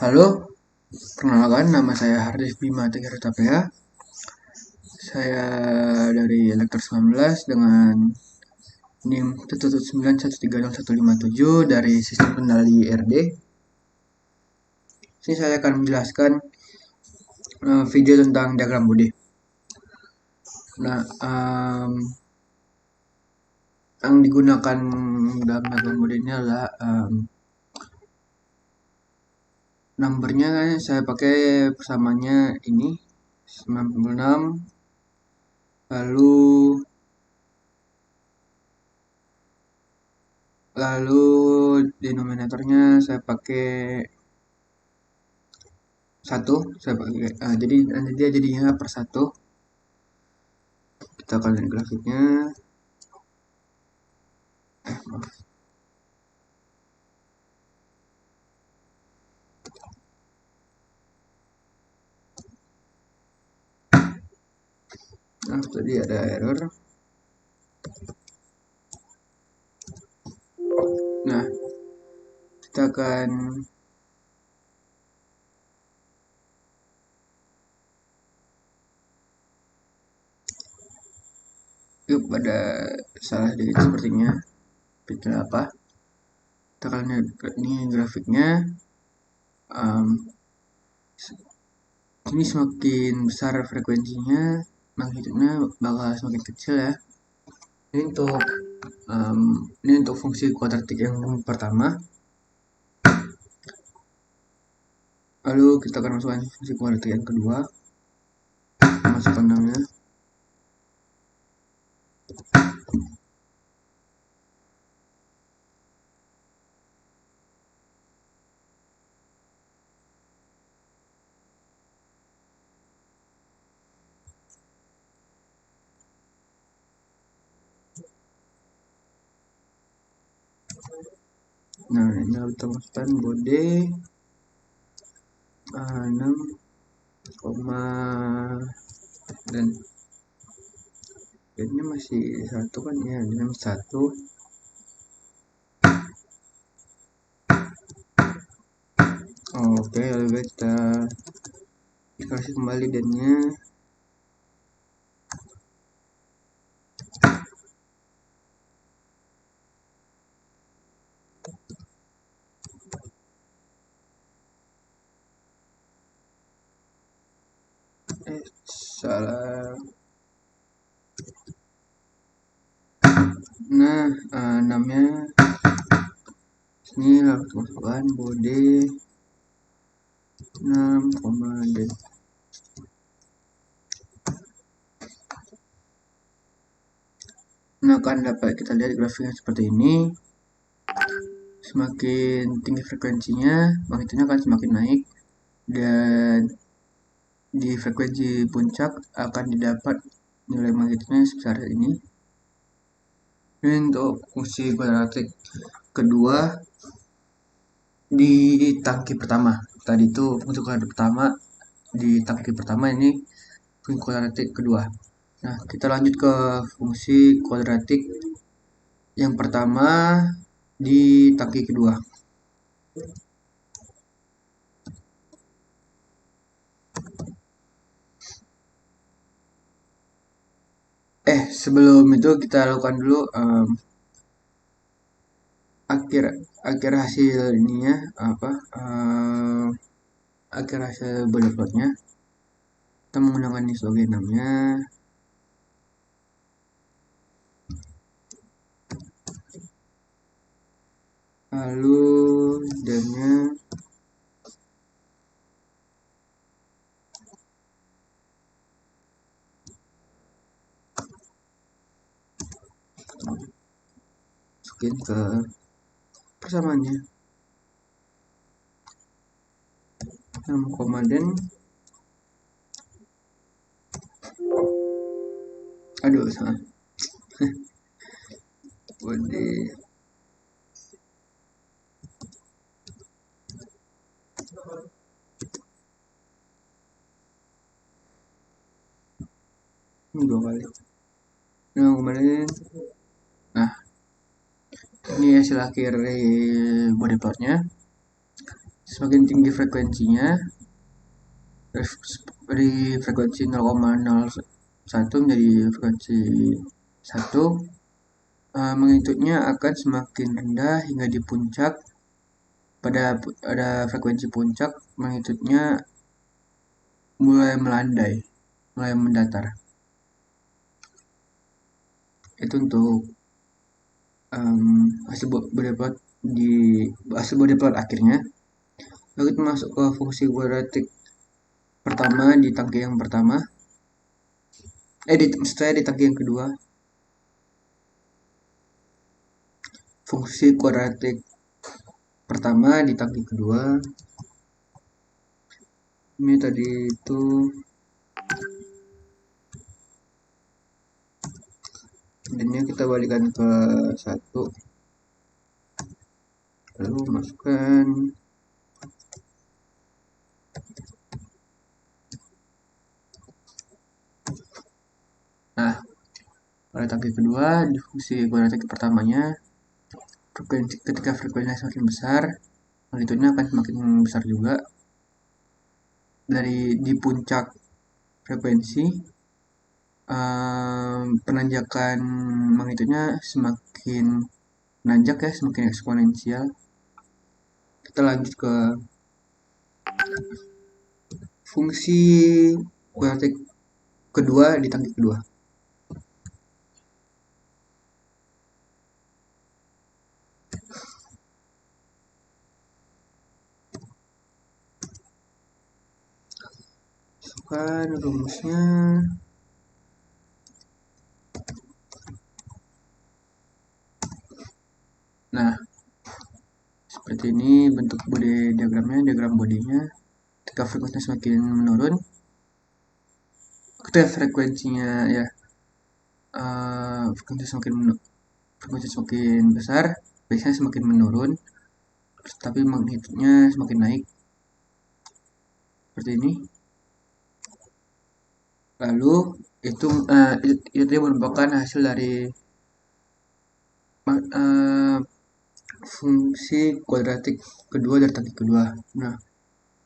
Halo, perkenalkan nama saya Hardis Bima Tegar Tapea. Saya dari Elektor 19 dengan NIM 179130157 dari Sistem Kendali RD. Sini saya akan menjelaskan video tentang diagram Bode. Nah, yang digunakan dalam diagram Bode ini adalah numbernya saya pakai persamanya ini 96, lalu denominatornya saya pakai satu, saya pakai jadi nanti dia jadinya per satu. Kita akan lihat grafiknya. Maaf. Nah, tadi ada error. Nah, kita akan yuk pada salah sedikit sepertinya. Kita apa? Kita akan lihat ini grafiknya. Ini semakin besar frekuensinya, magnitudenya bakal semakin kecil ya. Ini untuk fungsi kuadratik yang pertama. Lalu kita akan masukkan fungsi kuadratik yang kedua. Masukkan namanya. Nah, ini kita masukkan Bode 6, dan ini masih satu kan ya, ini satu. Oke, lalu kita kasih kembali dennya. Salah. Nah, namanya ini lalu masukkan Bode 6, dan nah, akan dapat kita lihat grafiknya seperti ini. Semakin tinggi frekuensinya, magnitudenya akan semakin naik, dan di frekuensi puncak akan didapat nilai magnitudenya sebesar ini. Ini untuk fungsi kuadratik kedua di tangki pertama. Tadi itu fungsi kuadratik pertama di tangki pertama, ini fungsi kuadratik kedua. Nah, kita lanjut ke fungsi kuadratik yang pertama di tangki kedua. Sebelum itu kita lakukan dulu akhir hasil ininya apa? Akhir hasil Bode plotnya. Kita menggunakan ini sebagai namanya. Lalu dannya masukin ke persamaannya 6, dan aduh salah. Bode ini 2 kali. Nah, kemarin ini hasil akhir dari Bode plotnya. Semakin tinggi frekuensinya, dari frekuensi 0,01 menjadi frekuensi 1, magnitudenya akan semakin rendah hingga di puncak. Pada frekuensi puncak, magnitudenya mulai melandai, mulai mendatar. Itu untuk hasil body plot akhirnya. Lalu kita masuk ke fungsi kuadratik pertama di tangki yang pertama. Di tangki yang kedua. Fungsi kuadratik pertama di tangki kedua. Ini tadi itu dan kita balikan ke 1, lalu masukkan pada tangki kedua di fungsi kuadratik pertamanya, ketika frekuensinya semakin besar, magnitudenya akan semakin besar juga. Di puncak frekuensi, penanjakan magnitudenya semakin menanjak ya, semakin eksponensial. Kita lanjut ke fungsi kuadratik kedua di tangki kedua. Masukkan rumusnya. Nah, seperti ini bentuk body diagramnya, diagram bodinya. Ketika frekuensinya semakin menurun, ketika frekuensinya ya frekuensi semakin besar, biasanya semakin menurun, tapi magnitudenya semakin naik seperti ini. Lalu itu merupakan hasil dari fungsi kuadratik kedua dari tangki kedua. Nah,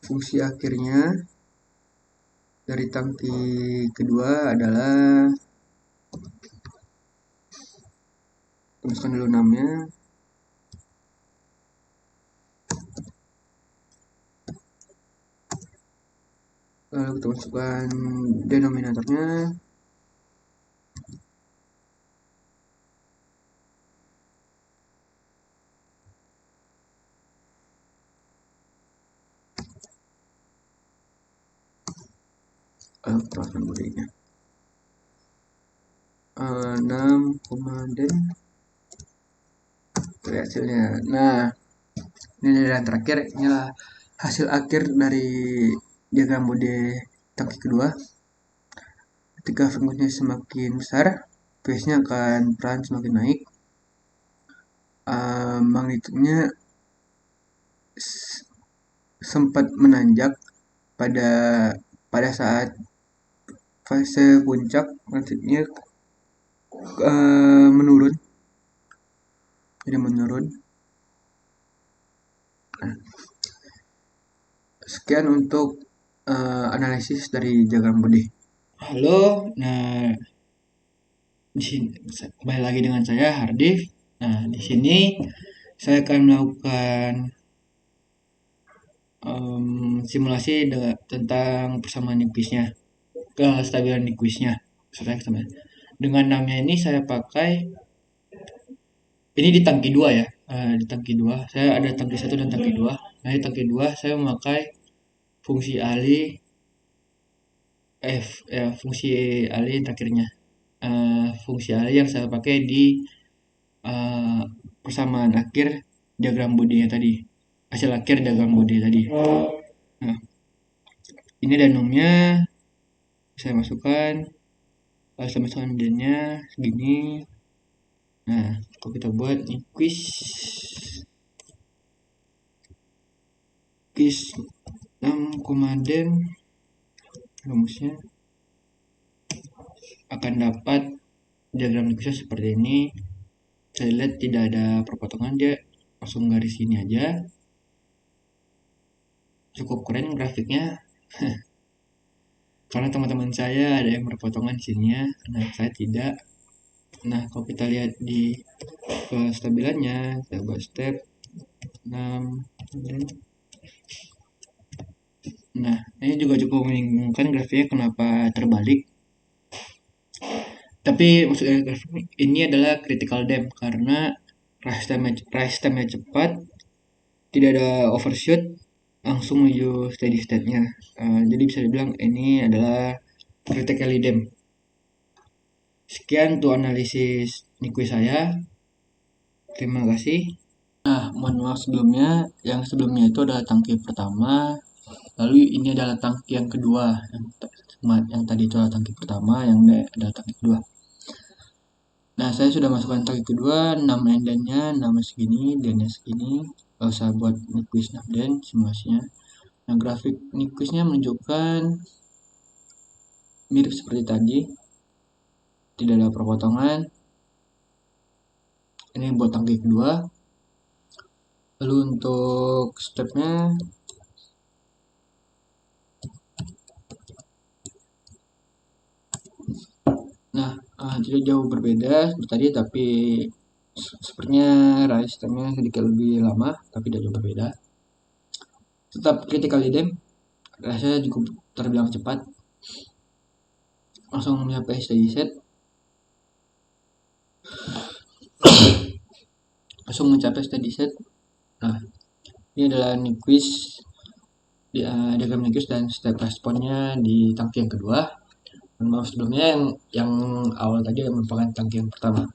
fungsi akhirnya dari tangki kedua adalah, tuliskan dulu namanya. Lalu kita masukkan denominatornya. Lalu kita masukkan bodinya. 6, dan itu hasilnya. Nah, ini yang terakhir, inilah hasil akhir dari diagram bodi tangki kedua. Ketika frekuensinya semakin besar, phase-nya akan pelan semakin naik. Magnitudenya sempat menanjak pada saat fase puncak, magnitudenya menurun. Jadi menurun. Nah, sekian untuk analisis dari diagram bodi. Halo, nah di sini kembali lagi dengan saya Hardif. Nah, di sini saya akan melakukan simulasi tentang persamaan Nyquist-nya, kestabilan Nyquist-nya. Dengan namanya ini saya pakai, ini di tangki 2 ya, di tangki 2 saya ada tangki 1 dan tangki 2. Nah, di tangki 2 saya memakai fungsi alih fungsi alih terakhirnya, fungsi alih yang saya pakai di persamaan akhir diagram bodinya tadi, hasil akhir diagram bodi tadi. Nah, ini danomnya saya masukkan, saya masukkan d-nya segini. Nah, kalau kita buat Nyquist 6, dan rumusnya akan dapat diagram Nyquist seperti ini. Saya lihat tidak ada perpotongan, dia langsung garis ini aja. cukup keren grafiknya. Karena teman-teman saya ada yang berpotongan di sininya, nah saya tidak. Nah, kalau kita lihat di kestabilannya, kita buat step 6. Nah, ini juga cukup membingungkan grafiknya kenapa terbalik. Tapi maksudnya grafik ini adalah critical depth karena rise time-nya cepat, tidak ada overshoot, langsung menuju steady state-nya. Jadi bisa dibilang ini adalah critically damp. Sekian untuk analisis Nikwi saya. Terima kasih. Nah, mohon maaf sebelumnya. Yang sebelumnya itu adalah tangki pertama. Lalu ini adalah tangki yang kedua. Yang tadi itu adalah tangki pertama, yang ini adalah tangki kedua. Nah, saya sudah masukkan tangki kedua, nama endannya, nama segini, dannya segini. Lalu saya buat Niquis dan simulasinya. Nah, grafik Niquisnya menunjukkan mirip seperti tadi. Tidak ada perpotongan. Ini buat tangki kedua. Lalu untuk stepnya, nah tidak jauh berbeda seperti tadi, tapi sepertinya rise time-nya sedikit lebih lama, tapi tidak jauh berbeda. Tetap critical damp, rasanya cukup terbilang cepat. Langsung mencapai steady set. Langsung mencapai steady set. Nah, ini adalah Niquis, diagram Niquis dan step responnya di tangki yang kedua. Maaf sebelumnya yang awal tadi merupakan tangki yang pertama.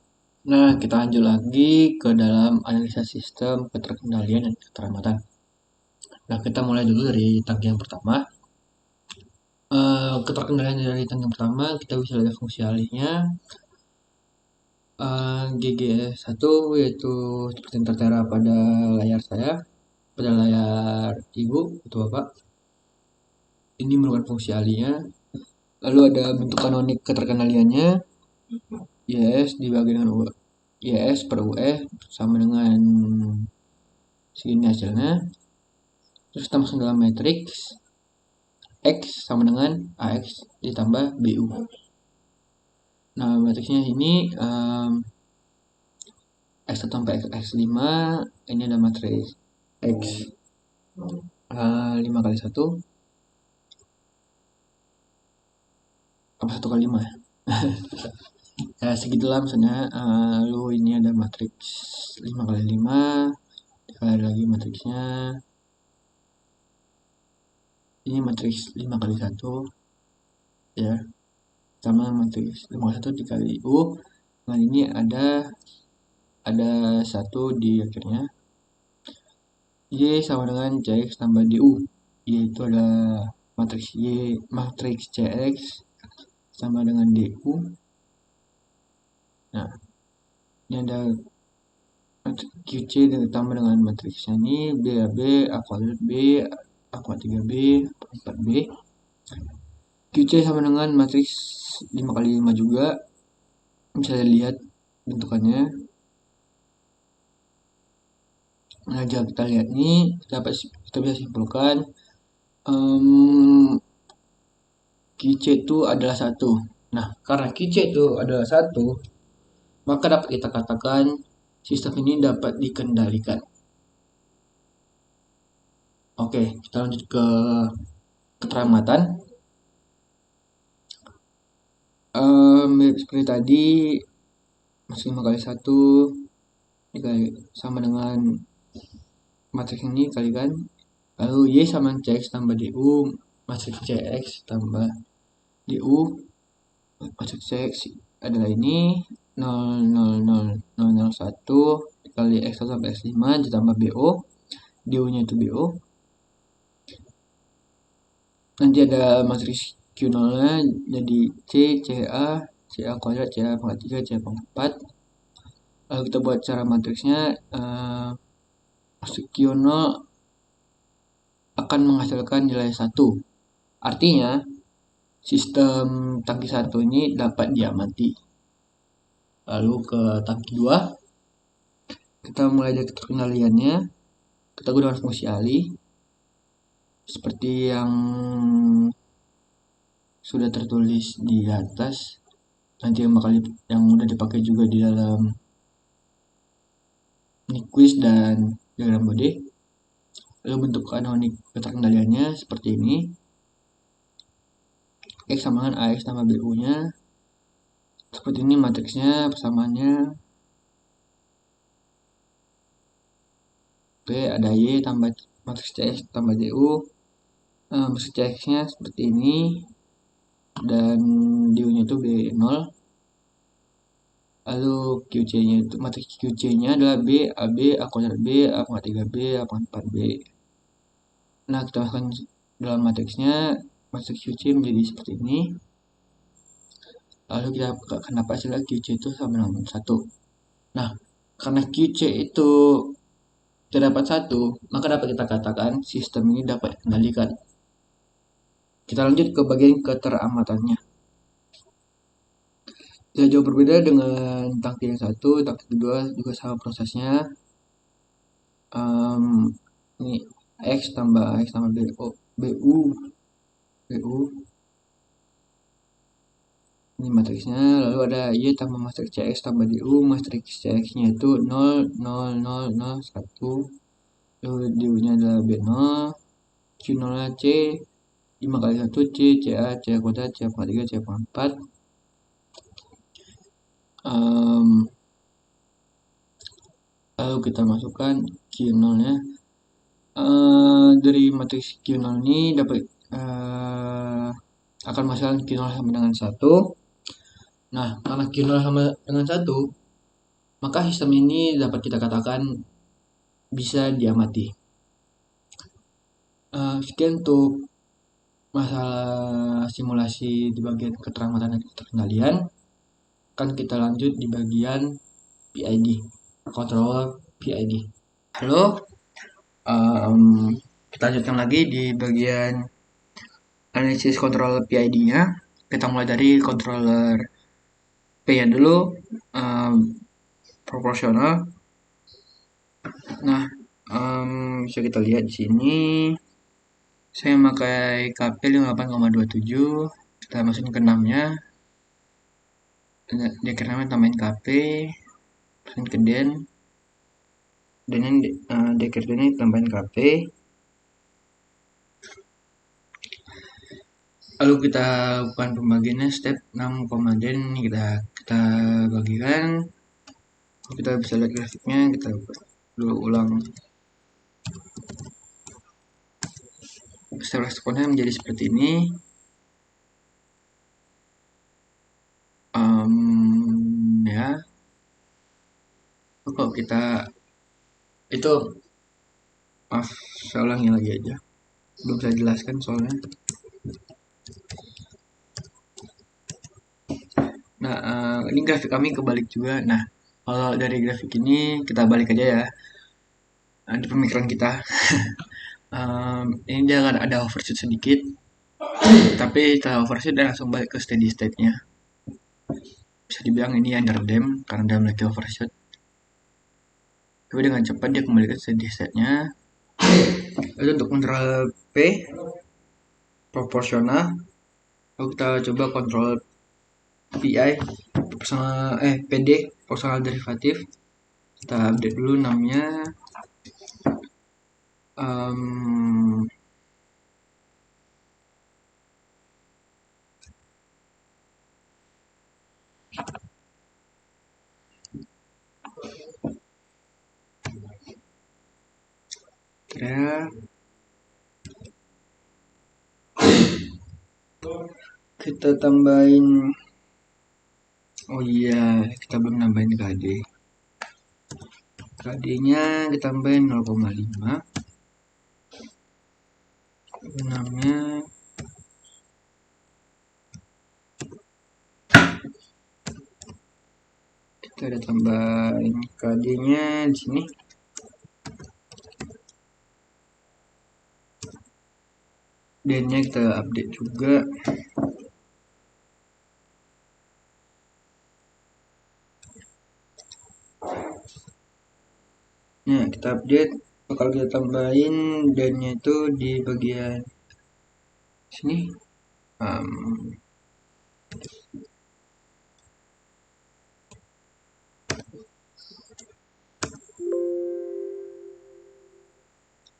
Nah, kita lanjut lagi ke dalam analisa sistem keterkendalian dan keterlambatan. Nah, kita mulai dulu dari tangki yang pertama. Keterkendalian dari tangki yang pertama, kita bisa lihat fungsi alihnya. GG1 yaitu seperti yang tertera pada layar saya, pada layar ibu atau bapak. Ini merupakan fungsi alihnya. Lalu ada bentuk kanonik keterkendaliannya. YS dibagi dengan YS per UE sama dengan segini hasilnya. Terus kita masuk dalam matriks X sama dengan AX ditambah BU. Nah, matriksnya ini X1 sampai X5. Ini ada matriks X 5 kali 1 apa 1 kali 5 ya? Ya segitulah maksudnya. Lalu ini ada matriks 5 kali 5, dikali lagi matriksnya. Ini matriks 5 kali 1 ya, sama matriks 5 kali 1 dikali U. Nah, ini ada 1 di akhirnya. Y sama dengan CX tambah DU, yaitu ada matriks Y, matriks CX sama dengan DU. Nah, ini ada QC ditambah dengan matriksnya ini BAB, A kuadrat B, A kuadrat 3B, 4B. QC sama dengan matriks 5 kali 5 juga. Bisa dilihat bentukannya. Nah, jika kita lihat ini, kita bisa simpulkan QC itu adalah 1. Nah, karena QC itu adalah 1, maka dapat kita katakan sistem ini dapat dikendalikan. Oke, kita lanjut ke keterlambatan. Mirip seperti tadi, masih 5 kali 1 dikali sama dengan matriks ini kalikan. Lalu Y sama CX tambah DU, matriks CX tambah DU, matriks CX adalah ini 0,000,001 dikali X1 sampai X5 ditambah BO, DU nya itu BO. Nanti ada matriks Q0 nya jadi C, CA, CA kuadrat, CA pangkat 3, CA pangkat 4. Lalu kita buat cara matriksnya. Matriks Q0 akan menghasilkan nilai 1. Artinya sistem tangki 1 ini dapat diamati. Lalu ke tangki 2, kita mulai dari keterkendaliannya. Kita gunakan fungsi alih. seperti yang sudah tertulis di atas, nanti yang udah dipakai juga di dalam quiz dan diagram body. Lalu bentuk kanonik keterkendaliannya seperti ini. X sama dengan AX tambah BU nya. Seperti ini matriksnya, persamaannya. Oke, ada Y tambah matriks CX tambah DU. Matriks CX nya seperti ini. Dan DU nya itu B0. Lalu QC nya itu, matriks QC nya adalah B, AB, A kuadrat B, A pangkat 3B, A pangkat 4B. Nah, kita masukkan dalam matriksnya, matriks QC menjadi seperti ini. Lalu kita akan dapat hasilnya QC itu sama dengan 1. Nah, karena QC itu terdapat 1, maka dapat kita katakan sistem ini dapat dikendalikan. Kita lanjut ke bagian keteramatannya. Tidak jauh berbeda dengan tangki yang satu, tangki kedua juga sama prosesnya. Ini X tambah BU. Ini matriksnya, lalu ada Y tambah matriks CX tambah DU, matriks CX nya itu 0, 0, 0, 0, 1, lalu DU nya adalah B0, Q0 nya C, 5 kali 1 C, CA, C kuadrat, C pangkat 3, C pangkat 4. Lalu kita masukkan Q0 nya. Dari matriks Q0 ini dapat akan menghasilkan Q0 sama dengan 1. Nah, karena Q0 sama dengan 1, maka sistem ini dapat kita katakan bisa diamati. Sekian untuk masalah simulasi di bagian keterlambatan dan keterkendalian. Kan kita lanjut di bagian PID, control PID. Halo, kita lanjutkan lagi di bagian analisis kontrol PID-nya. Kita mulai dari controller P-nya dulu, proporsional. Nah, bisa kita lihat di sini. Saya memakai KP 58,27. Kita masukin ke 6-nya. Diagram tambahin KP, masukin ke den. Dan ini diagram tambahin KP. Lalu kita lakukan pembagiannya step 6, den kita bagikan. Kita bisa lihat grafiknya, kita dulu ulang. Step responnya menjadi seperti ini. Ya. Kalau kita itu, maaf, saya ulangi lagi aja. Belum saya jelaskan soalnya. Nah, ini grafik kami kebalik juga. Nah, kalau dari grafik ini kita balik aja ya. Di pemikiran kita. Ini dia ada overshoot sedikit. Tapi setelah overshoot dan langsung balik ke steady state-nya. Bisa dibilang ini underdam karena dalam lagi overshoot. Tapi dengan cepat dia kembali ke steady state-nya. Lalu untuk kontrol P proporsional. Lalu kita coba kontrol PI PD proporsional derivatif. Kita update dulu namanya. Ya, kita tambahin, oh iya, kita belum nambahin KD nya kita tambahin 0,5, namanya kita ada tambahin KD nya di sini. Dan nya kita update juga. Nah, kita update bakal kita tambahin dan-nya itu di bagian sini.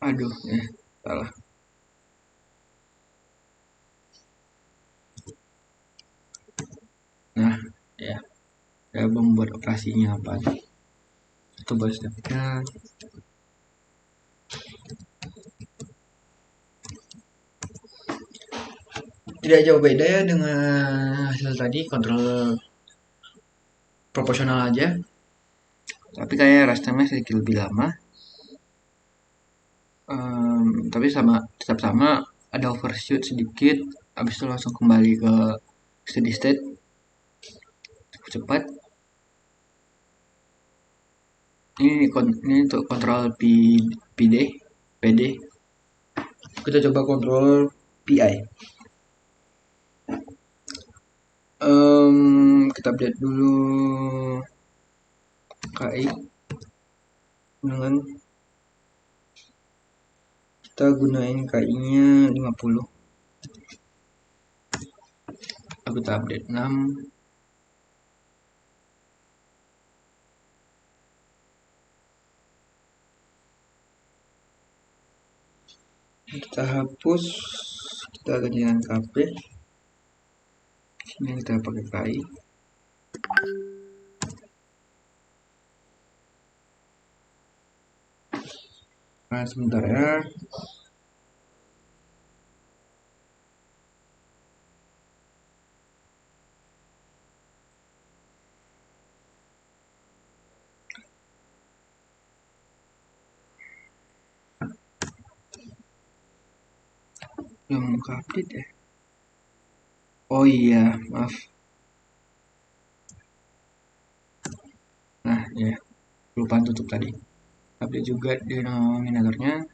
Aduh, salah. Nah, ya, saya membuat operasinya apa? Coba stepnya. Tidak jauh beda ya dengan hasil tadi, kontrol proporsional aja. Tapi kayak rasternya sedikit lebih lama. Tapi tetap sama, ada overshoot sedikit, habis itu langsung kembali ke steady state cukup cepat. Ini untuk kontrol PD. Kita coba kontrol PI. Kita update dulu KI dengan kita gunain KI nya 50. Kita update 6. Kita hapus, kita ganti dengan KP. Sini kita pakai KI. Nah, sebentar ya. Belum update ya. Oh iya, maaf. Nah, ya. Lupa tutup tadi. Update juga di denominatornya.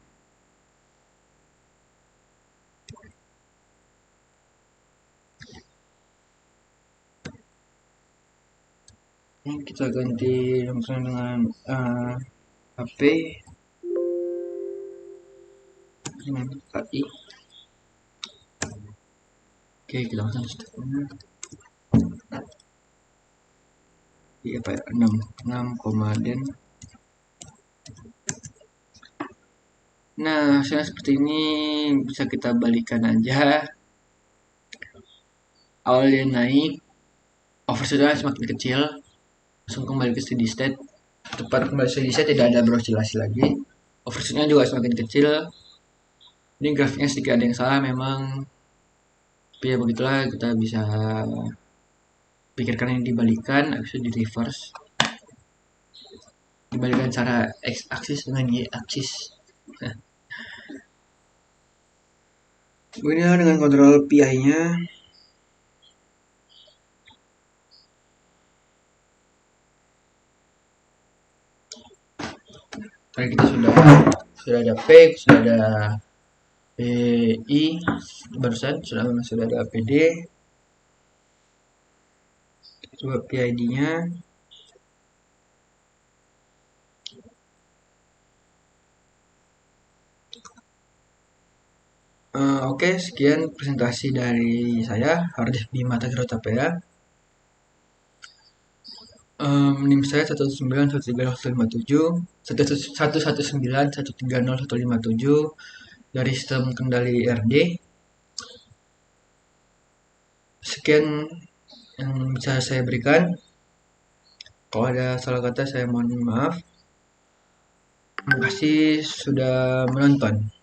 Ini kita ganti dengan HP dengan KI. Oke, kita langsung stepnya. Iya, apa ya? 6 den. Nah, hasilnya seperti ini, bisa kita balikan aja. Awalnya naik, overshootnya semakin kecil, langsung kembali ke steady state. Tepat kembali steady state, tidak ada beroscilasi lagi. Overshootnya juga semakin kecil. Ini grafiknya sedikit ada yang salah memang, tapi ya begitulah, kita bisa pikirkan ini dibalikan, habis itu di reverse. Dibalikan cara x aksis dengan y aksis. Begini dengan kontrol PI nya. Tadi kita sudah ada P, sudah ada PI, barusan sudah ada PD. Coba PID nya. Oke, sekian presentasi dari saya, Hardif Bima Tagiro Tapea. NIM saya 1913057 dari sistem kendali RD. Sekian yang bisa saya berikan. Kalau ada salah kata saya mohon maaf. Terima kasih sudah menonton.